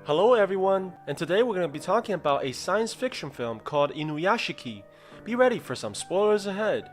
Hello everyone, and today we're going to be talking about a science fiction film called Inuyashiki. Be ready for some spoilers ahead.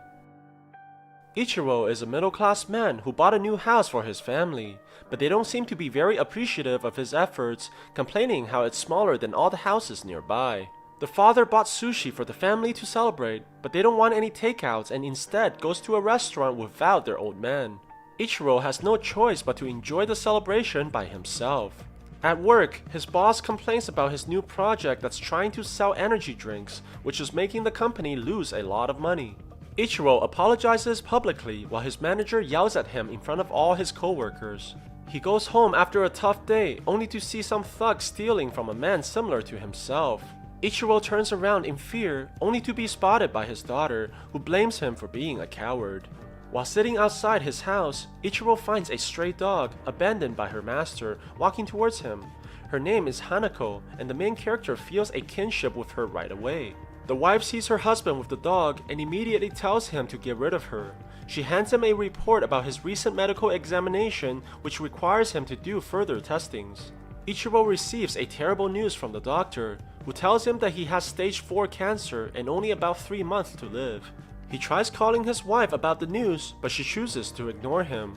Ichirō is a middle-class man who bought a new house for his family, but they don't seem to be very appreciative of his efforts, complaining how it's smaller than all the houses nearby. The father bought sushi for the family to celebrate, but they don't want any takeouts and instead goes to a restaurant without their old man. Ichirō has no choice but to enjoy the celebration by himself. At work, his boss complains about his new project that's trying to sell energy drinks, which is making the company lose a lot of money. Ichirō apologizes publicly while his manager yells at him in front of all his co-workers. He goes home after a tough day, only to see some thug stealing from a man similar to himself. Ichirō turns around in fear, only to be spotted by his daughter, who blames him for being a coward. While sitting outside his house, Ichirō finds a stray dog, abandoned by her master, walking towards him. Her name is Hanako, and the main character feels a kinship with her right away. The wife sees her husband with the dog and immediately tells him to get rid of her. She hands him a report about his recent medical examination, which requires him to do further testings. Ichirō receives a terrible news from the doctor, who tells him that he has stage 4 cancer and only about 3 months to live. He tries calling his wife about the news, but she chooses to ignore him.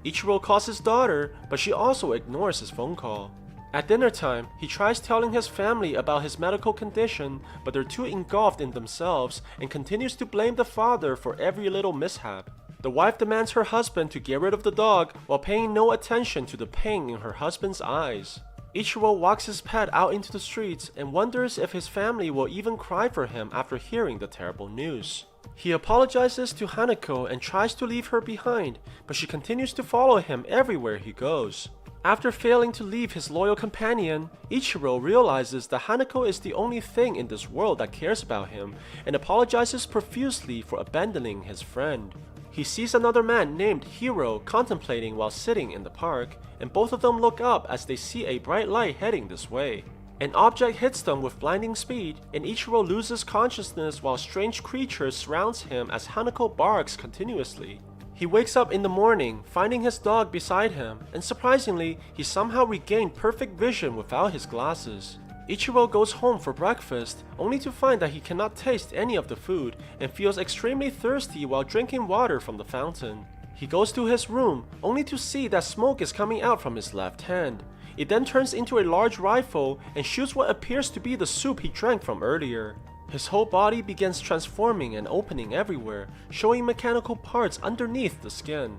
Ichirō calls his daughter, but she also ignores his phone call. At dinner time, he tries telling his family about his medical condition, but they're too engulfed in themselves and continues to blame the father for every little mishap. The wife demands her husband to get rid of the dog while paying no attention to the pain in her husband's eyes. Ichirō walks his pet out into the streets and wonders if his family will even cry for him after hearing the terrible news. He apologizes to Hanako and tries to leave her behind, but she continues to follow him everywhere he goes. After failing to leave his loyal companion, Ichirō realizes that Hanako is the only thing in this world that cares about him and apologizes profusely for abandoning his friend. He sees another man named Hiro contemplating while sitting in the park, and both of them look up as they see a bright light heading this way. An object hits them with blinding speed, and Ichirō loses consciousness while strange creatures surrounds him as Hanako barks continuously. He wakes up in the morning, finding his dog beside him, and surprisingly, he somehow regained perfect vision without his glasses. Ichirō goes home for breakfast, only to find that he cannot taste any of the food and feels extremely thirsty while drinking water from the fountain. He goes to his room, only to see that smoke is coming out from his left hand. It then turns into a large rifle and shoots what appears to be the soup he drank from earlier. His whole body begins transforming and opening everywhere, showing mechanical parts underneath the skin.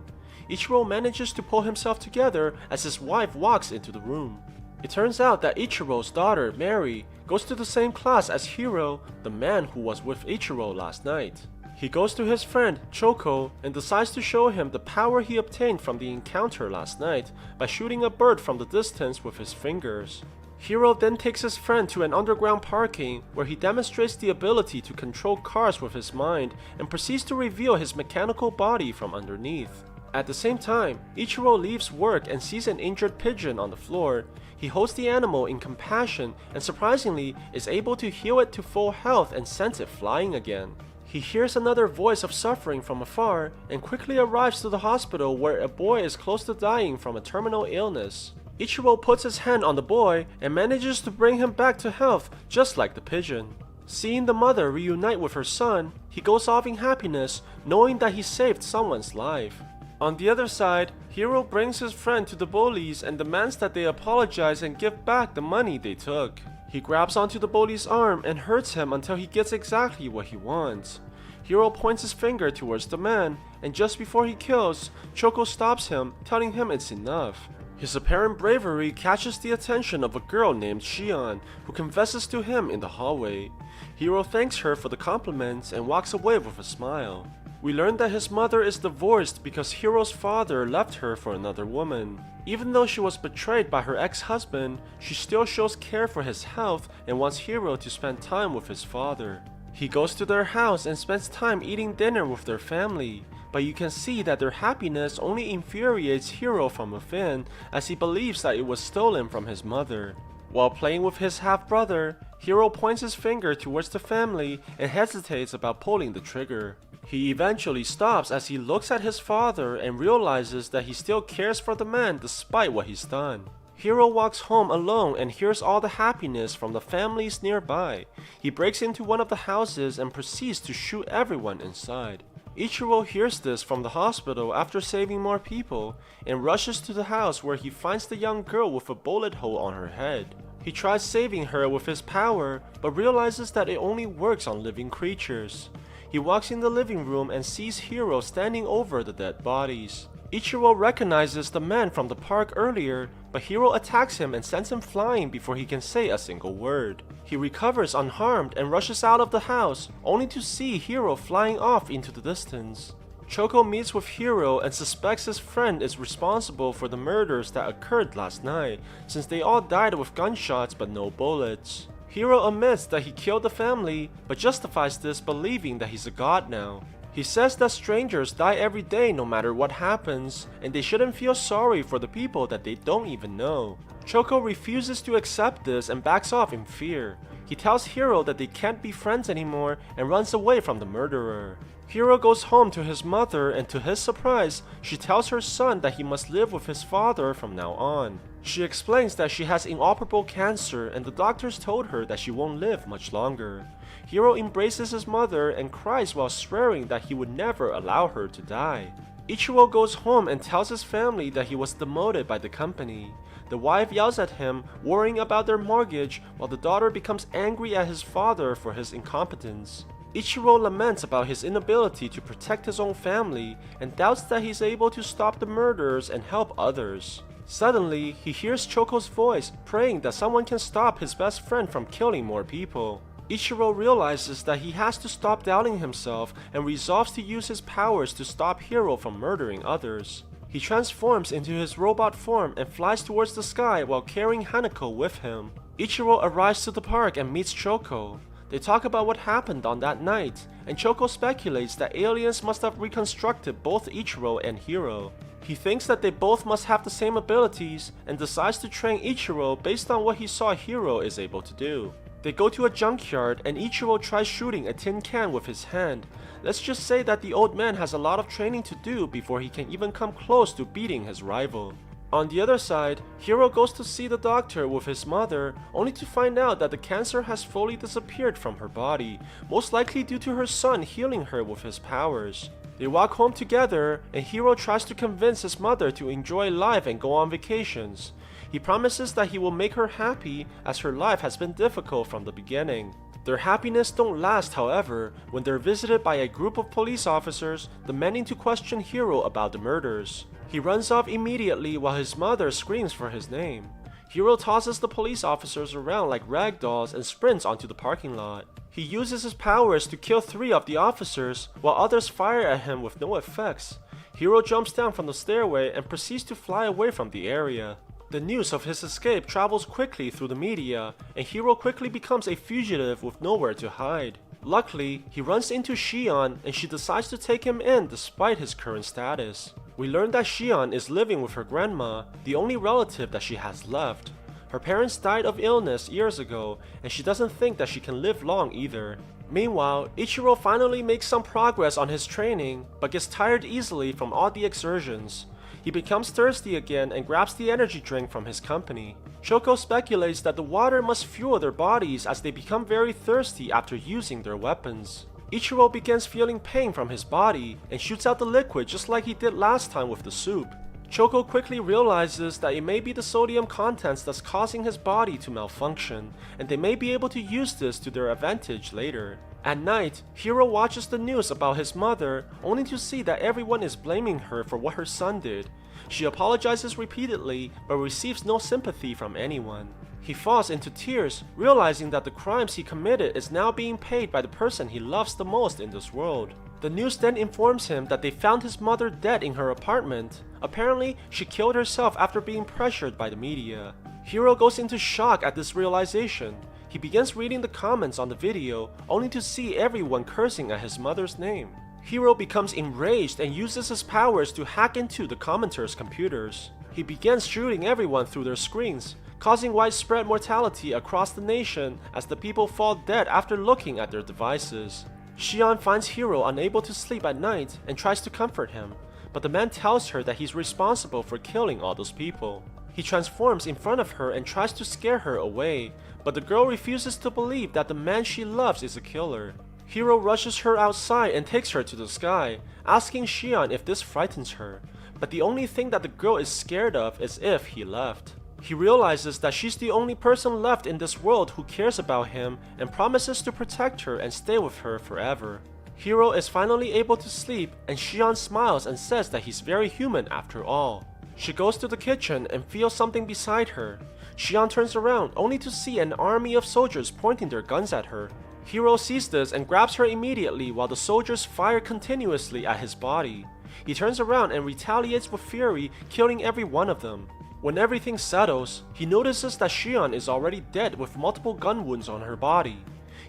Ichirō manages to pull himself together as his wife walks into the room. It turns out that Ichirō's daughter, Mary, goes to the same class as Hiro, the man who was with Ichirō last night. He goes to his friend, Choko, and decides to show him the power he obtained from the encounter last night by shooting a bird from the distance with his fingers. Hiro then takes his friend to an underground parking where he demonstrates the ability to control cars with his mind and proceeds to reveal his mechanical body from underneath. At the same time, Ichirō leaves work and sees an injured pigeon on the floor. He holds the animal in compassion and surprisingly is able to heal it to full health and sends it flying again. He hears another voice of suffering from afar and quickly arrives to the hospital where a boy is close to dying from a terminal illness. Ichirō puts his hand on the boy and manages to bring him back to health just like the pigeon. Seeing the mother reunite with her son, he goes off in happiness knowing that he saved someone's life. On the other side, Hiro brings his friend to the bullies and demands that they apologize and give back the money they took. He grabs onto the bully's arm and hurts him until he gets exactly what he wants. Hiro points his finger towards the man, and just before he kills, Choko stops him, telling him it's enough. His apparent bravery catches the attention of a girl named Shion, who confesses to him in the hallway. Hiro thanks her for the compliments and walks away with a smile. We learn that his mother is divorced because Hiro's father left her for another woman. Even though she was betrayed by her ex-husband, she still shows care for his health and wants Hiro to spend time with his father. He goes to their house and spends time eating dinner with their family, but you can see that their happiness only infuriates Hiro from within as he believes that it was stolen from his mother. While playing with his half-brother, Hiro points his finger towards the family and hesitates about pulling the trigger. He eventually stops as he looks at his father and realizes that he still cares for the man despite what he's done. Hiro walks home alone and hears all the happiness from the families nearby. He breaks into one of the houses and proceeds to shoot everyone inside. Ichirō hears this from the hospital after saving more people and rushes to the house where he finds the young girl with a bullet hole on her head. He tries saving her with his power, but realizes that it only works on living creatures. He walks in the living room and sees Hiro standing over the dead bodies. Ichirō recognizes the man from the park earlier, but Hiro attacks him and sends him flying before he can say a single word. He recovers unharmed and rushes out of the house, only to see Hiro flying off into the distance. Choco meets with Hiro and suspects his friend is responsible for the murders that occurred last night, since they all died with gunshots but no bullets. Hiro admits that he killed the family, but justifies this believing that he's a god now. He says that strangers die every day no matter what happens, and they shouldn't feel sorry for the people that they don't even know. Choco refuses to accept this and backs off in fear. He tells Hiro that they can't be friends anymore and runs away from the murderer. Hiro goes home to his mother, and to his surprise, she tells her son that he must live with his father from now on. She explains that she has inoperable cancer and the doctors told her that she won't live much longer. Hiro embraces his mother and cries while swearing that he would never allow her to die. Ichirō goes home and tells his family that he was demoted by the company. The wife yells at him, worrying about their mortgage, while the daughter becomes angry at his father for his incompetence. Ichirō laments about his inability to protect his own family and doubts that he's able to stop the murders and help others. Suddenly, he hears Choco's voice, praying that someone can stop his best friend from killing more people. Ichirō realizes that he has to stop doubting himself and resolves to use his powers to stop Hiro from murdering others. He transforms into his robot form and flies towards the sky while carrying Hanako with him. Ichirō arrives to the park and meets Choco. They talk about what happened on that night, and Choco speculates that aliens must have reconstructed both Ichirō and Hiro. He thinks that they both must have the same abilities and decides to train Ichirō based on what he saw Hiro is able to do. They go to a junkyard and Ichirō tries shooting a tin can with his hand. Let's just say that the old man has a lot of training to do before he can even come close to beating his rival. On the other side, Hiro goes to see the doctor with his mother, only to find out that the cancer has fully disappeared from her body, most likely due to her son healing her with his powers. They walk home together, and Hiro tries to convince his mother to enjoy life and go on vacations. He promises that he will make her happy, as her life has been difficult from the beginning. Their happiness don't last, however, when they're visited by a group of police officers demanding to question Hiro about the murders. He runs off immediately while his mother screams for his name. Hiro tosses the police officers around like rag dolls and sprints onto the parking lot. He uses his powers to kill 3 of the officers, while others fire at him with no effects. Hiro jumps down from the stairway and proceeds to fly away from the area. The news of his escape travels quickly through the media, and Hiro quickly becomes a fugitive with nowhere to hide. Luckily, he runs into Shion and she decides to take him in despite his current status. We learn that Shion is living with her grandma, the only relative that she has left. Her parents died of illness years ago, and she doesn't think that she can live long either. Meanwhile, Ichirō finally makes some progress on his training, but gets tired easily from all the exertions. He becomes thirsty again and grabs the energy drink from his company. Choco speculates that the water must fuel their bodies as they become very thirsty after using their weapons. Ichirō begins feeling pain from his body and shoots out the liquid just like he did last time with the soup. Choco quickly realizes that it may be the sodium contents that's causing his body to malfunction, and they may be able to use this to their advantage later. At night, Hiro watches the news about his mother, only to see that everyone is blaming her for what her son did. She apologizes repeatedly, but receives no sympathy from anyone. He falls into tears, realizing that the crimes he committed is now being paid by the person he loves the most in this world. The news then informs him that they found his mother dead in her apartment. Apparently, she killed herself after being pressured by the media. Hiro goes into shock at this realization. He begins reading the comments on the video, only to see everyone cursing at his mother's name. Hiro becomes enraged and uses his powers to hack into the commenters' computers. He begins shooting everyone through their screens, causing widespread mortality across the nation as the people fall dead after looking at their devices. Shion finds Hiro unable to sleep at night and tries to comfort him, but the man tells her that he's responsible for killing all those people. He transforms in front of her and tries to scare her away, but the girl refuses to believe that the man she loves is a killer. Hiro rushes her outside and takes her to the sky, asking Shion if this frightens her, but the only thing that the girl is scared of is if he left. He realizes that she's the only person left in this world who cares about him and promises to protect her and stay with her forever. Hiro is finally able to sleep, and Shion smiles and says that he's very human after all. She goes to the kitchen and feels something beside her. Shion turns around only to see an army of soldiers pointing their guns at her. Hiro sees this and grabs her immediately while the soldiers fire continuously at his body. He turns around and retaliates with fury, killing every one of them. When everything settles, he notices that Shion is already dead with multiple gun wounds on her body.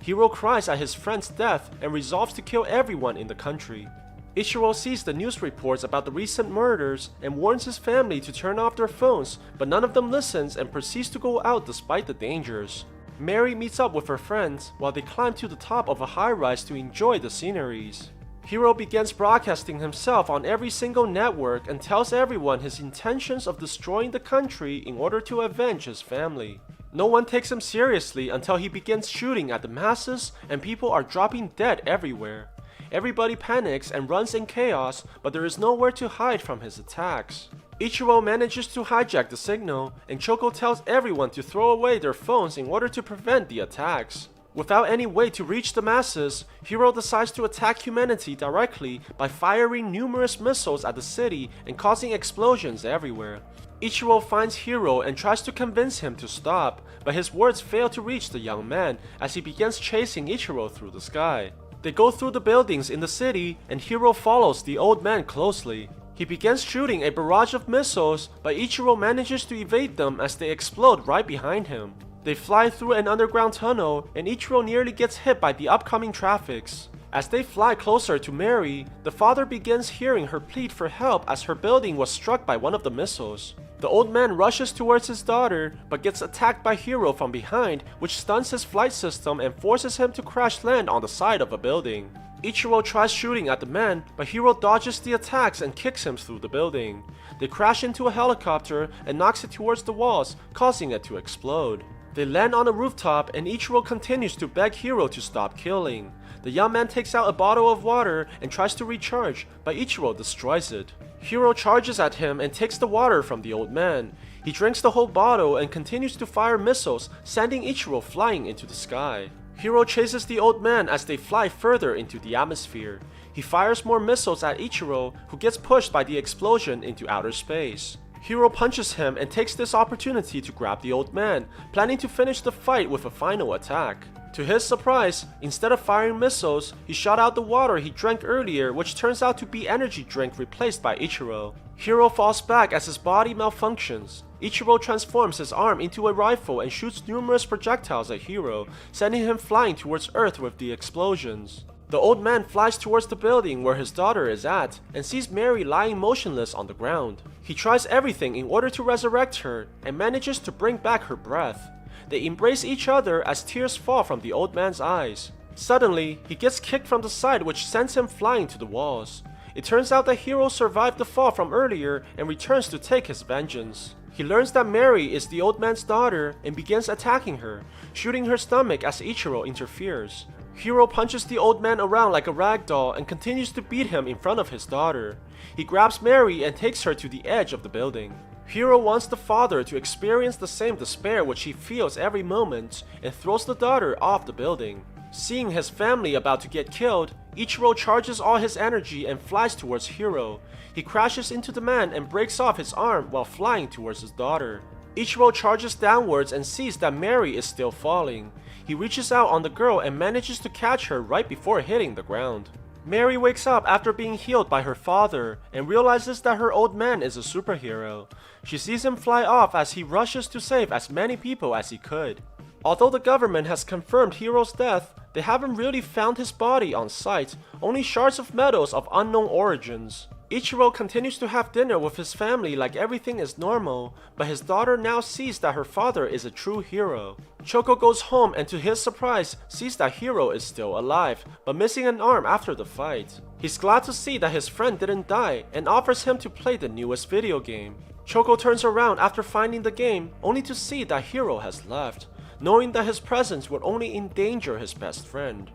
Hiro cries at his friend's death and resolves to kill everyone in the country. Ichirō sees the news reports about the recent murders and warns his family to turn off their phones, but none of them listens and proceeds to go out despite the dangers. Mary meets up with her friends while they climb to the top of a high-rise to enjoy the sceneries. Hiro begins broadcasting himself on every single network and tells everyone his intentions of destroying the country in order to avenge his family. No one takes him seriously until he begins shooting at the masses and people are dropping dead everywhere. Everybody panics and runs in chaos, but there is nowhere to hide from his attacks. Ichirō manages to hijack the signal, and Choco tells everyone to throw away their phones in order to prevent the attacks. Without any way to reach the masses, Hiro decides to attack humanity directly by firing numerous missiles at the city and causing explosions everywhere. Ichirō finds Hiro and tries to convince him to stop, but his words fail to reach the young man as he begins chasing Ichirō through the sky. They go through the buildings in the city, and Hiro follows the old man closely. He begins shooting a barrage of missiles, but Ichirō manages to evade them as they explode right behind him. They fly through an underground tunnel, and Ichirō nearly gets hit by the upcoming traffics. As they fly closer to Mary, the father begins hearing her plead for help as her building was struck by one of the missiles. The old man rushes towards his daughter, but gets attacked by Hiro from behind, which stuns his flight system and forces him to crash land on the side of a building. Ichirō tries shooting at the man, but Hiro dodges the attacks and kicks him through the building. They crash into a helicopter and knocks it towards the walls, causing it to explode. They land on a rooftop, and Ichirō continues to beg Hiro to stop killing. The young man takes out a bottle of water and tries to recharge, but Ichirō destroys it. Hiro charges at him and takes the water from the old man. He drinks the whole bottle and continues to fire missiles, sending Ichirō flying into the sky. Hiro chases the old man as they fly further into the atmosphere. He fires more missiles at Ichirō, who gets pushed by the explosion into outer space. Hiro punches him and takes this opportunity to grab the old man, planning to finish the fight with a final attack. To his surprise, instead of firing missiles, he shot out the water he drank earlier, which turns out to be energy drink replaced by Ichirō. Hiro falls back as his body malfunctions. Ichirō transforms his arm into a rifle and shoots numerous projectiles at Hiro, sending him flying towards Earth with the explosions. The old man flies towards the building where his daughter is at and sees Mary lying motionless on the ground. He tries everything in order to resurrect her and manages to bring back her breath. They embrace each other as tears fall from the old man's eyes. Suddenly, he gets kicked from the side, which sends him flying to the walls. It turns out that Hiro survived the fall from earlier and returns to take his vengeance. He learns that Mary is the old man's daughter and begins attacking her, shooting her stomach as Ichirō interferes. Hiro punches the old man around like a rag doll and continues to beat him in front of his daughter. He grabs Mary and takes her to the edge of the building. Hiro wants the father to experience the same despair which he feels every moment and throws the daughter off the building. Seeing his family about to get killed, Ichirō charges all his energy and flies towards Hiro. He crashes into the man and breaks off his arm while flying towards his daughter. Ichirō charges downwards and sees that Mary is still falling. He reaches out on the girl and manages to catch her right before hitting the ground. Mary wakes up after being healed by her father and realizes that her old man is a superhero. She sees him fly off as he rushes to save as many people as he could. Although the government has confirmed Hiro's death, they haven't really found his body on site, only shards of metals of unknown origins. Ichirō continues to have dinner with his family like everything is normal, but his daughter now sees that her father is a true hero. Choco goes home and to his surprise sees that Hiro is still alive, but missing an arm after the fight. He's glad to see that his friend didn't die and offers him to play the newest video game. Choco turns around after finding the game only to see that Hiro has left, knowing that his presence would only endanger his best friend.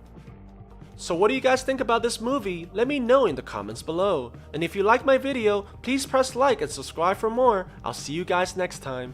So what do you guys think about this movie? Let me know in the comments below. And if you like my video, please press like and subscribe for more. I'll see you guys next time.